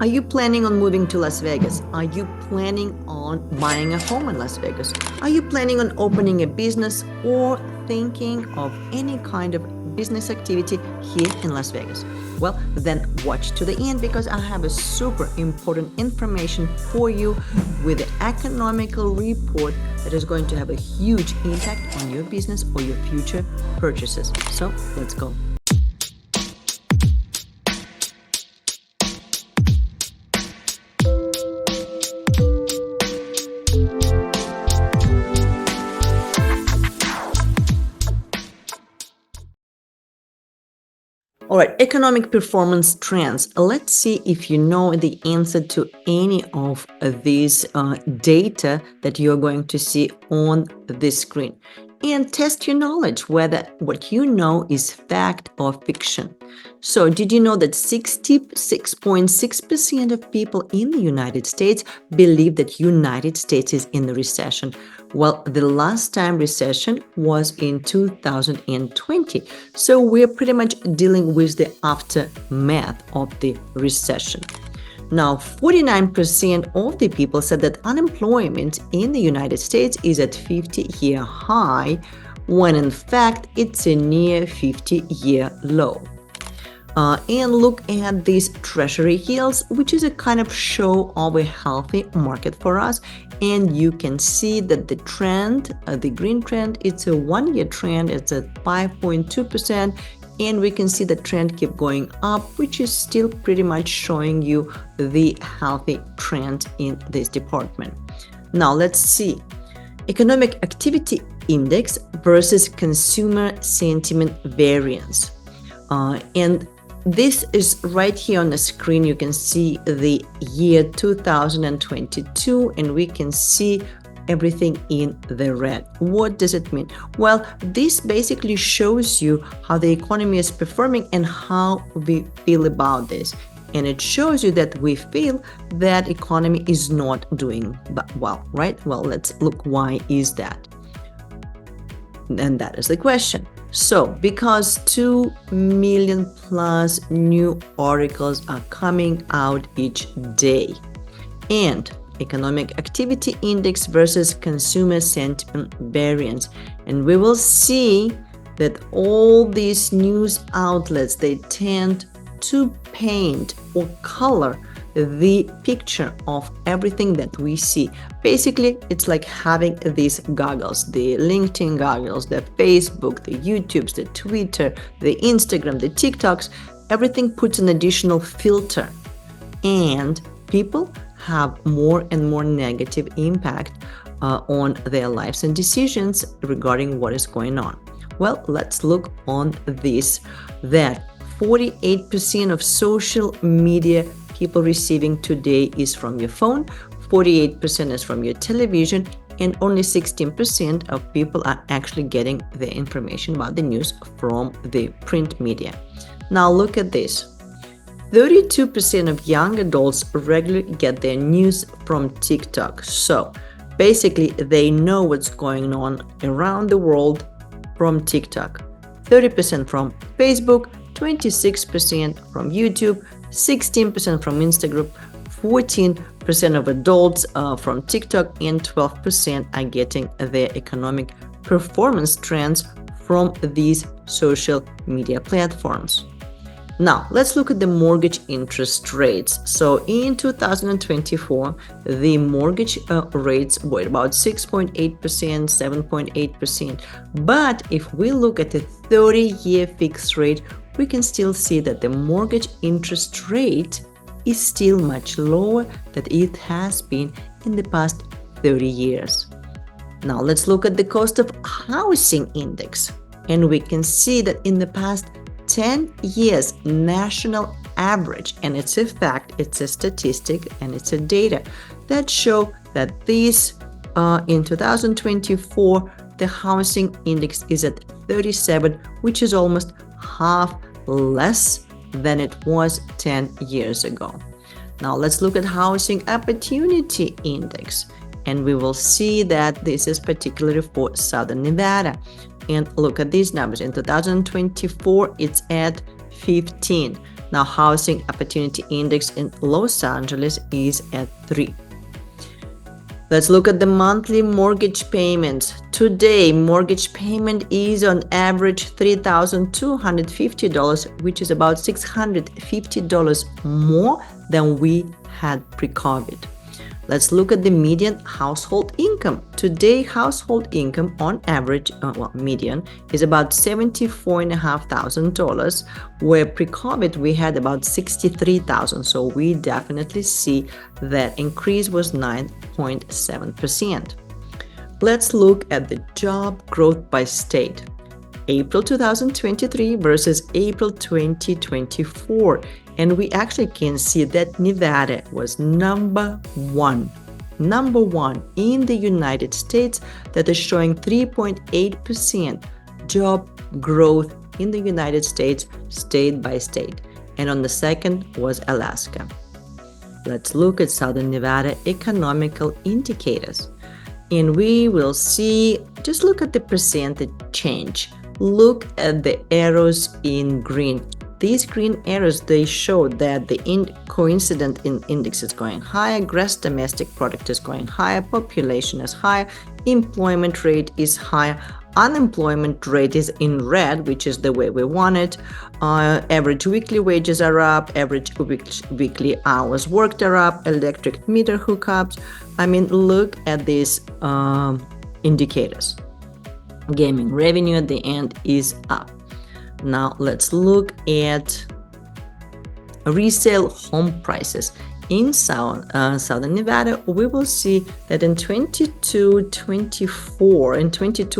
Are you planning on moving to Las Vegas? Are you planning on buying a home in Las Vegas? Are you planning on opening a business or thinking of any kind of business activity here in Las Vegas? Well, then watch to the end because I have a super important information for you with the economical report that is going to have a huge impact on your business or your future purchases. So let's go. All right, economic performance trends. Let's see if you know the answer to any of these data that you're going to see on this screen. And test your knowledge whether what you know is fact or fiction. So did you know that 66.6% of people in the United States believe that United States is in the recession? Well, the last time recession was in 2020. So we're pretty much dealing with the aftermath of the recession. Now, 49% of the people said that unemployment in the United States is at 50-year high, when in fact it's a near 50-year low. And look at these treasury yields, which is a kind of show of a healthy market for us. And you can see that the trend, the green trend, it's a one-year trend, it's at 5.2%. And we can see the trend keep going up, which is still pretty much showing you the healthy trend in this department. Now let's see. Economic activity index versus consumer sentiment variance. And this is right here on the screen. You can see the year 2022, and we can see everything in the red. What does it mean? Well, this basically shows you how the economy is performing and how we feel about this. And it shows you that we feel that economy is not doing well, right? Well, let's look, why is that? And that is the question. So, because 2 million plus new articles are coming out each day, and economic activity index versus consumer sentiment variance. And we will see that all these news outlets, they tend to paint or color the picture of everything that we see. Basically, it's like having these goggles, the LinkedIn goggles, the Facebook, the YouTubes, the Twitter, the Instagram, the TikToks, everything puts an additional filter. And people have more and more negative impact on their lives and decisions regarding what is going on. Well, let's look on this, that 48% of social media people receiving today is from your phone, 48% is from your television, and only 16% of people are actually getting the information about the news from the print media. Now look at this. 32% of young adults regularly get their news from TikTok. So basically, they know what's going on around the world from TikTok. 30% from Facebook, 26% from YouTube, 16% from Instagram, 14% of adults from TikTok, and 12% are getting their economic performance trends from these social media platforms. Now, let's look at the mortgage interest rates. So in 2024, the mortgage rates were about 6.8%, 7.8%. But if we look at the 30-year fixed rate, we can still see that the mortgage interest rate is still much lower than it has been in the past 30 years. Now, let's look at the cost of housing index. And we can see that in the past 10 years, national average, and it's a fact, it's a statistic, and it's a data that show that this in 2024, the housing index is at 37, which is almost half less than it was 10 years ago. Now let's look at housing opportunity index, and we will see that this is particularly for Southern Nevada. And look at these numbers. In 2024, it's at 15. Now, Housing Opportunity Index in Los Angeles is at 3. Let's look at the monthly mortgage payments. Today, mortgage payment is on average $3,250, which is about $650 more than we had pre-COVID. Let's look at the median household income. Today, household income on average, median, is about $74,500, where pre-COVID we had about $63,000. So we definitely see that increase was 9.7%. Let's look at the job growth by state. April 2023 versus April 2024. And we actually can see that Nevada was number one in the United States that is showing 3.8% job growth in the United States, state by state. And on the second was Alaska. Let's look at Southern Nevada economical indicators. And we will see, just look at the percentage change. Look at the arrows in green. These green arrows, they show that the coincident index is going higher, gross domestic product is going higher, population is higher, employment rate is higher, unemployment rate is in red, which is the way we want it. Average weekly wages are up, average weekly hours worked are up, electric meter hookups. I mean, look at these indicators. Gaming revenue at the end is up. Now let's look at resale home prices. In Southern Nevada, we will see that in 22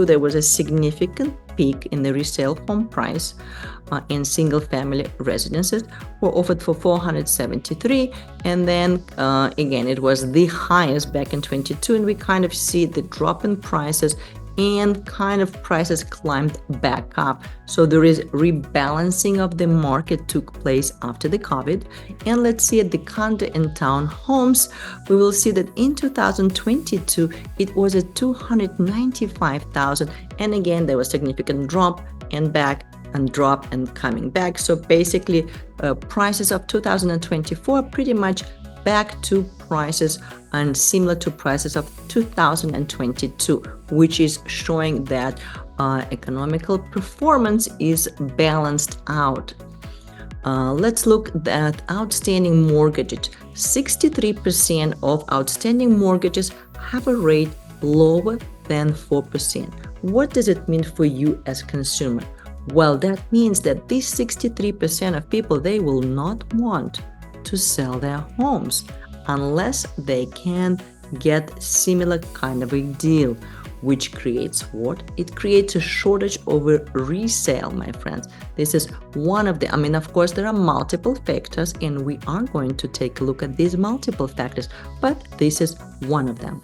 there was a significant peak in the resale home price in single-family residences were offered for $473, and then again it was the highest back in 22, and we kind of see the drop in prices and kind of prices climbed back up. So there is rebalancing of the market took place after the COVID. And let's see at the condo and town homes, we will see that in 2022, it was at $295,000. And again, there was significant drop and back and drop and coming back. So basically, prices of 2024 pretty much back to prices and similar to prices of 2022, which is showing that economical performance is balanced out. Let's look at outstanding mortgages. 63% of outstanding mortgages have a rate lower than 4%. What does it mean for you as a consumer? Well, that means that these 63% of people, they will not want to sell their homes unless they can get similar kind of a deal, which creates what? It creates a shortage over resale, my friends. This is one of the, of course, there are multiple factors, and we are going to take a look at these multiple factors, but this is one of them.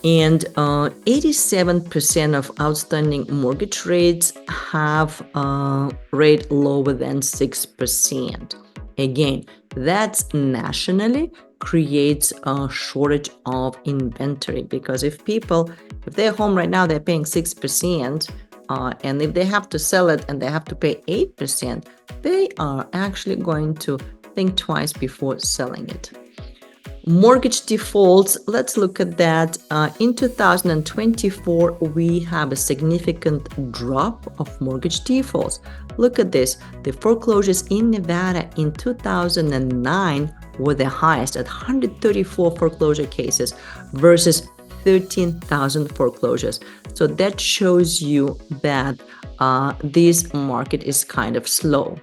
And 87% of outstanding mortgage rates have a rate lower than 6%. Again, that's nationally creates a shortage of inventory, because if they're home right now, they're paying 6%, and if they have to sell it and they have to pay 8%, they are actually going to think twice before selling it. Mortgage defaults, let's look at that. In 2024, we have a significant drop of mortgage defaults. Look at this. The foreclosures in Nevada in 2009 were the highest at 134 foreclosure cases versus 13,000 foreclosures. So that shows you that this market is kind of slow.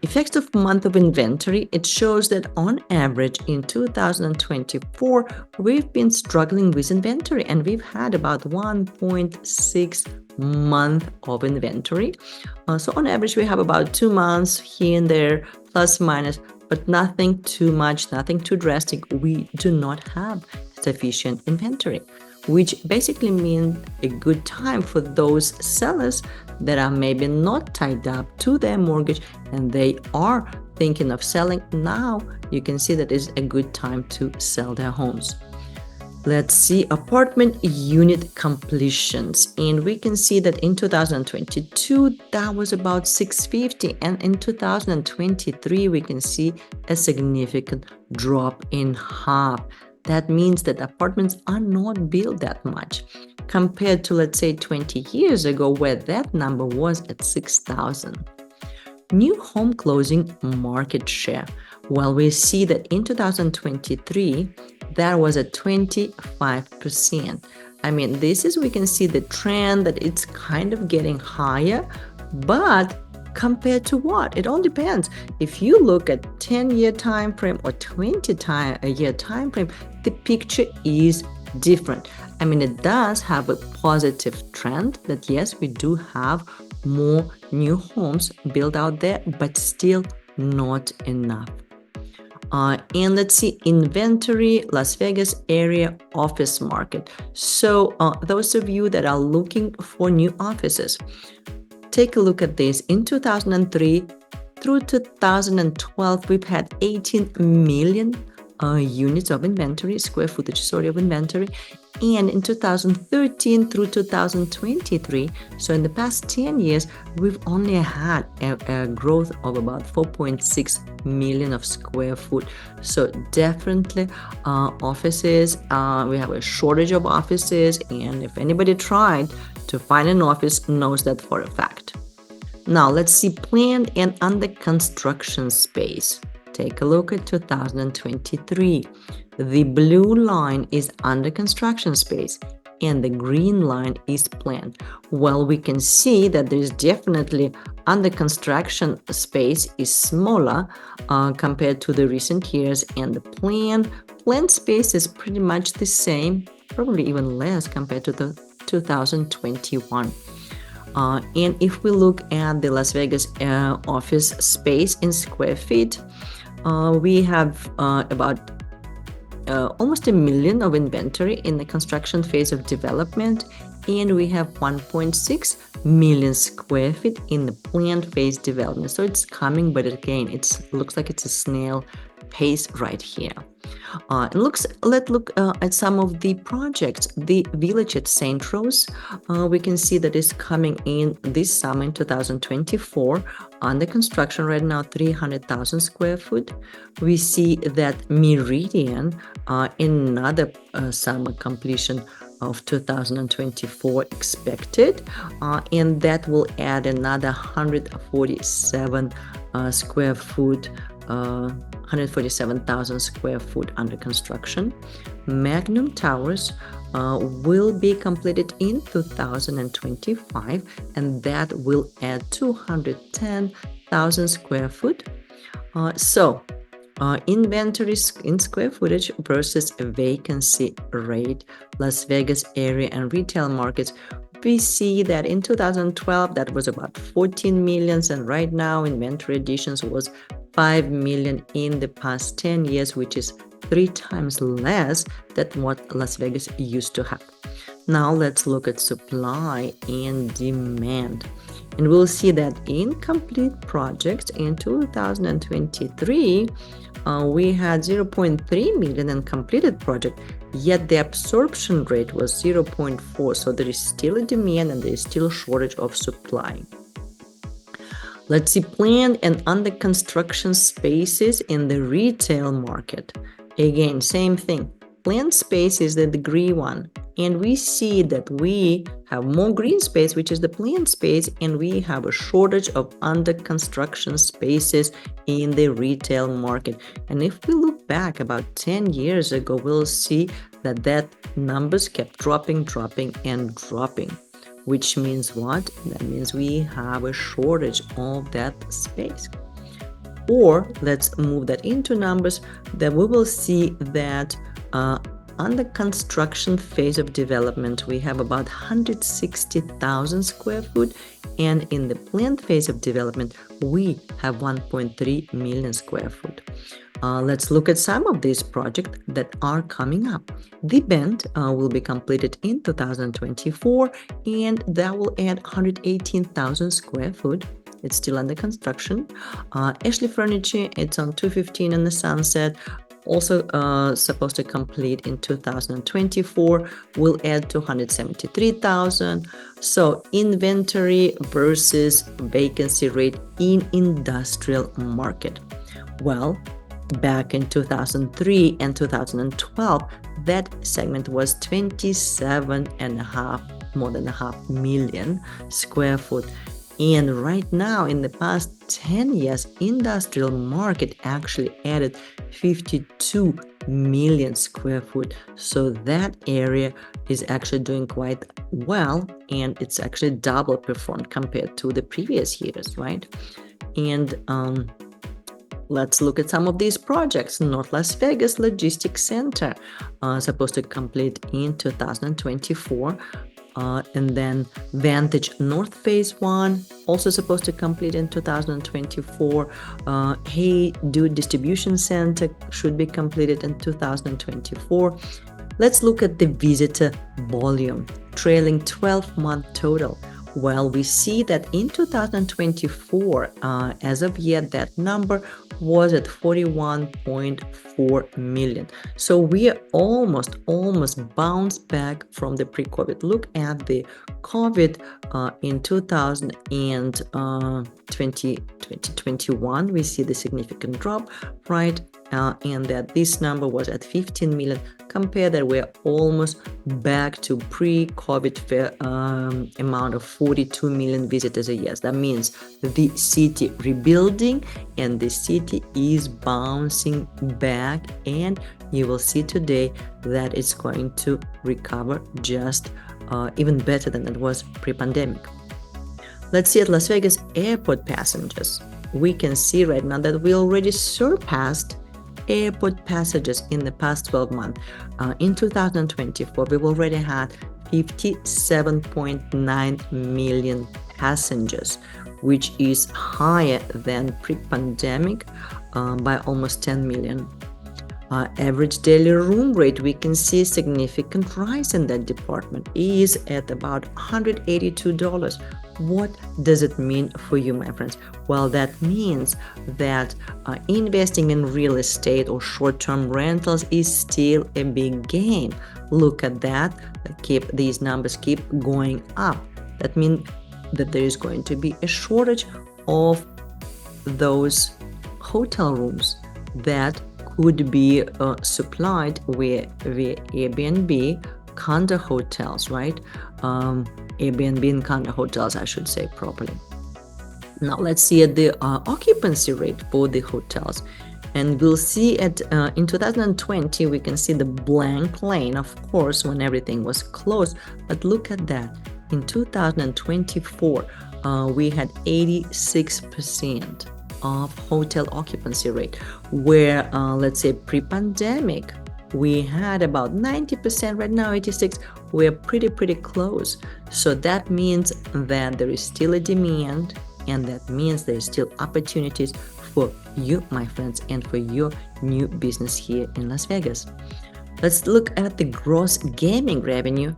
Effective month of inventory, it shows that on average in 2024, we've been struggling with inventory, and we've had about 1.6 month of inventory. So on average, we have about 2 months here and there, plus minus, but nothing too much, nothing too drastic. We do not have sufficient inventory, which basically means a good time for those sellers that are maybe not tied up to their mortgage and they are thinking of selling. Now you can see that it's a good time to sell their homes. Let's see apartment unit completions, and we can see that in 2022 that was about 650, and in 2023 we can see a significant drop in half. That means that apartments are not built that much compared to, let's say, 20 years ago, where that number was at 6,000. New home closing market share. Well, we see that in 2023, that was at 25%. I mean, we can see the trend that it's kind of getting higher, but compared to what? It all depends. If you look at 10-year time frame or 20-year time frame, the picture is different. I mean, it does have a positive trend that yes, we do have more new homes built out there, but still not enough. And let's see inventory, Las Vegas area office market. So those of you that are looking for new offices, take a look at this. In 2003 through 2012, we've had 18 million units of inventory, square footage, of inventory. And in 2013 through 2023, so in the past 10 years, we've only had a growth of about 4.6 million of square foot. So definitely offices, we have a shortage of offices, and if anybody tried to find an office knows that for a fact. Now let's see planned and under construction space. Take a look at 2023. The blue line is under construction space and the green line is planned. Well, we can see that there's definitely under construction space is smaller compared to the recent years, and the planned space is pretty much the same, probably even less compared to the 2021. And if we look at the Las Vegas office space in square feet, we have about almost 1 million of inventory in the construction phase of development, and we have 1.6 million square feet in the planned phase development. So it's coming, but again, it looks like it's a snail pace right here. Let's look at some of the projects. The village at St. Rose, we can see that is coming in this summer in 2024. Under construction right now, 300,000 square foot. We see that Meridian, another summer completion of 2024 expected, and that will add another 147 square foot, 147,000 square foot under construction. Magnum Towers will be completed in 2025, and that will add 210,000 square foot. Inventories in square footage versus vacancy rate, Las Vegas area and retail markets. We see that in 2012 that was about 14 millions, and right now inventory additions was 5 million in the past 10 years, which is 3 times less than what Las Vegas used to have. Now let's look at supply and demand. And we'll see that in complete projects in 2023, we had 0.3 million in completed project, yet the absorption rate was 0.4. So there is still a demand and there is still a shortage of supply. Let's see planned and under construction spaces in the retail market. Again, same thing. Planned space is the green one, and we see that we have more green space, which is the planned space, and we have a shortage of under construction spaces in the retail market. And if we look back about 10 years ago, we'll see that numbers kept dropping, which means what? That means we have a shortage of that space. Or let's move that into numbers, that we will see that under construction phase of development, we have about 160,000 square foot, and in the planned phase of development, we have 1.3 million square foot. Let's look at some of these projects that are coming up. The Bend will be completed in 2024, and that will add 118,000 square foot. It's still under construction. Ashley Furniture, it's on 215 in the Sunset. also supposed to complete in 2024, will add 273,000. So inventory versus vacancy rate in industrial market. Well, back in 2003 and 2012, that segment was 27 and a half, more than a half million square foot. And right now, in the past 10 years, industrial market actually added 52 million square foot. So that area is actually doing quite well, and it's actually double performed compared to the previous years, right? And let's look at some of these projects. North Las Vegas Logistics Center, supposed to complete in 2024. And then Vantage North Phase 1, also supposed to complete in 2024. Hey Dude Distribution Center should be completed in 2024. Let's look at the visitor volume, trailing 12-month total. Well, we see that in 2024, as of yet, that number was at 41.4 million. So we are almost bounced back from the pre-COVID. Look at the COVID in 2021. We see the significant drop, right? And that this number was at 15 million. Compare that we're almost back to pre-COVID amount of 42 million visitors a year. That means the city rebuilding and the city is bouncing back, and you will see today that it's going to recover just even better than it was pre-pandemic. Let's see at Las Vegas airport passengers. We can see right now that we already surpassed airport passengers in the past 12 months. In 2024, we've already had 57.9 million passengers, which is higher than pre-pandemic by almost 10 million. Average daily room rate, we can see a significant rise in that department, is at about $182. What does it mean for you, my friends? Well, that means that investing in real estate or short-term rentals is still a big game. Look at that. These numbers keep going up. That means that there is going to be a shortage of those hotel rooms that could be supplied via Airbnb, condo hotels, right? Airbnb and condo hotels, I should say properly. Now let's see at the occupancy rate for the hotels. And we'll see at in 2020, we can see the blank line, of course, when everything was closed. But look at that. In 2024, we had 86% of hotel occupancy rate, where let's say pre-pandemic we had about 90%. Right now 86. We're pretty close. So that means that there is still a demand, and that means there is still opportunities for you, my friends, and for your new business here in Las Vegas. Let's look at the gross gaming revenue.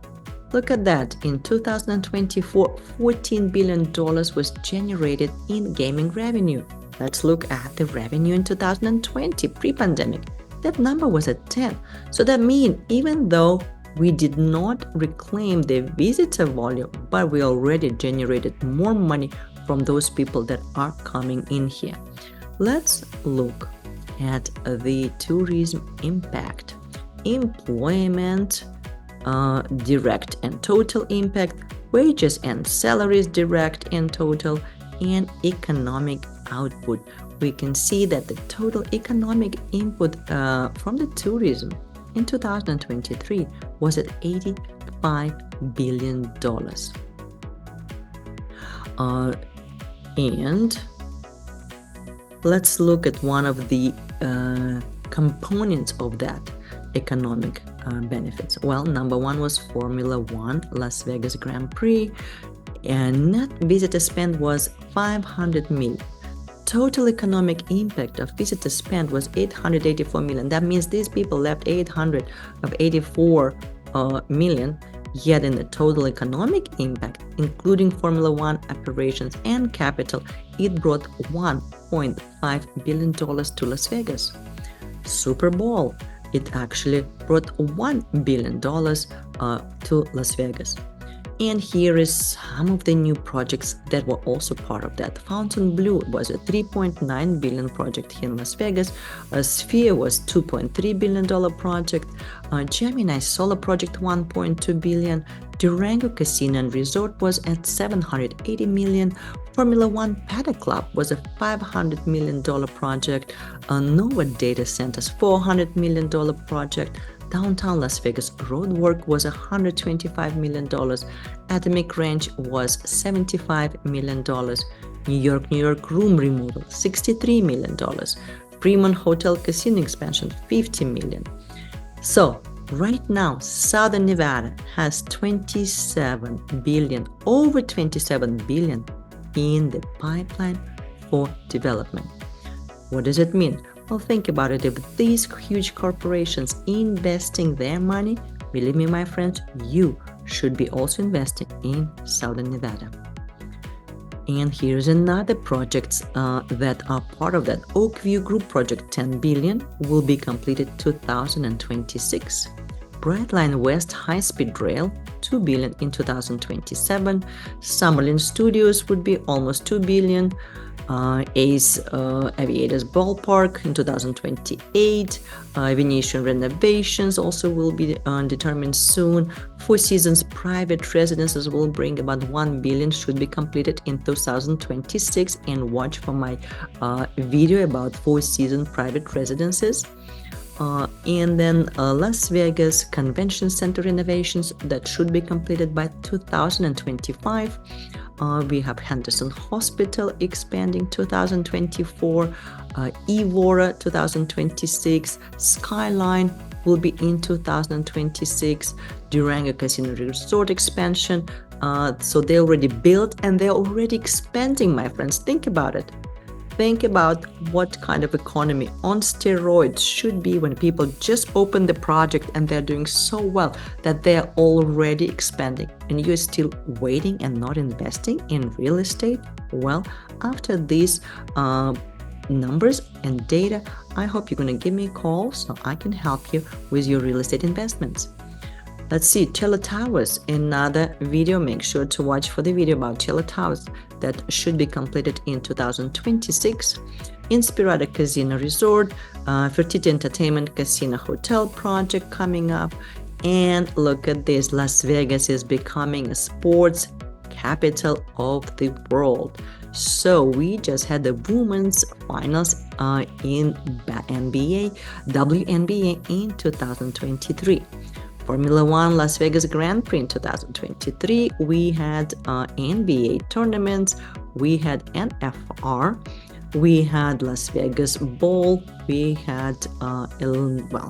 Look at that. In 2024, $14 billion was generated in gaming revenue. Let's look at the revenue in 2020, pre-pandemic. That number was at 10. So that means even though we did not reclaim the visitor volume, but we already generated more money from those people that are coming in here. Let's look at the tourism impact. Employment, direct and total impact, wages and salaries, direct and total, and economic output. We can see that the total economic input from the tourism in 2023 was at $85 billion. And let's look at one of the components of that economic benefits. Well, number one was Formula One Las Vegas Grand Prix, and net visitor spend was 500 million. Total economic impact of visitor spend was 884 million. That means these people left 884 million. Yet in the total economic impact, including Formula One operations and capital, it brought $1.5 billion to Las Vegas. Super Bowl. It actually brought $1 billion to Las Vegas. And here is some of the new projects that were also part of that. Fontainebleau was a $3.9 billion project here in Las Vegas. Sphere was $2.3 billion project. Gemini Solar Project $1.2 billion. Durango Casino and Resort was at $780 million. Formula One Paddock Club was a $500 million project. Nova Data Centers $400 million project. Downtown Las Vegas road work was $125 million. Atomic Ranch was $75 million. New York room removal, $63 million. Fremont Hotel Casino expansion, $50 million. So right now, Southern Nevada has 27 billion, over 27 billion in the pipeline for development. What does it mean? Well, think about it. If these huge corporations investing their money, believe me, my friends, you should be also investing in Southern Nevada. And here's another projects that are part of that. Oakview Group Project, 10 billion, will be completed 2026. Brightline West High-Speed Rail, 2 billion in 2027. Summerlin Studios would be almost 2 billion. Ace Aviators Ballpark in 2028. Venetian renovations also will be determined soon. Four Seasons private residences will bring about 1 billion, should be completed in 2026. And watch for my video about Four Seasons private residences. And then Las Vegas Convention Center renovations that should be completed by 2025. We have Henderson Hospital expanding 2024, Evora 2026, Skyline will be in 2026, Durango Casino Resort expansion. So they already built and they're already expanding, my friends. Think about it. Think about what kind of economy on steroids should be when people just open the project and they're doing so well that they're already expanding, and you're still waiting and not investing in real estate. Well, after these numbers and data, I hope you're going to give me a call so I can help you with your real estate investments. Let's see, Taylor Towers, another video. Make sure to watch for the video about Taylor Towers that should be completed in 2026. Inspirada Casino Resort, Fertitta Entertainment Casino Hotel project coming up. And look at this, Las Vegas is becoming a sports capital of the world. So we just had the women's finals in NBA, WNBA in 2023. Formula One Las Vegas Grand Prix in 2023, we had NBA tournaments, we had NFR, we had Las Vegas Bowl, we had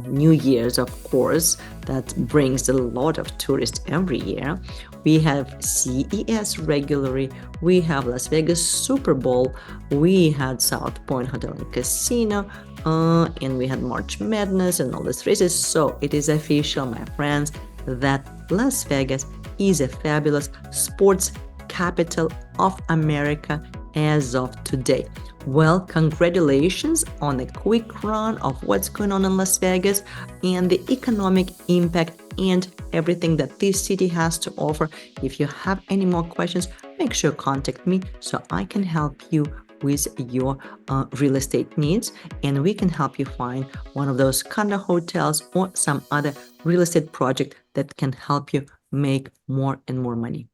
New Year's, of course, that brings a lot of tourists every year. We have CES regularly, we have Las Vegas Super Bowl, we had South Point Hotel and Casino, and we had March Madness and all these races. So it is official, my friends, that Las Vegas is a fabulous sports capital of America as of today. Well, congratulations on a quick run of what's going on in Las Vegas and the economic impact and everything that this city has to offer. If you have any more questions, make sure to contact me so I can help you with your real estate needs, and we can help you find one of those condo hotels or some other real estate project that can help you make more and more money.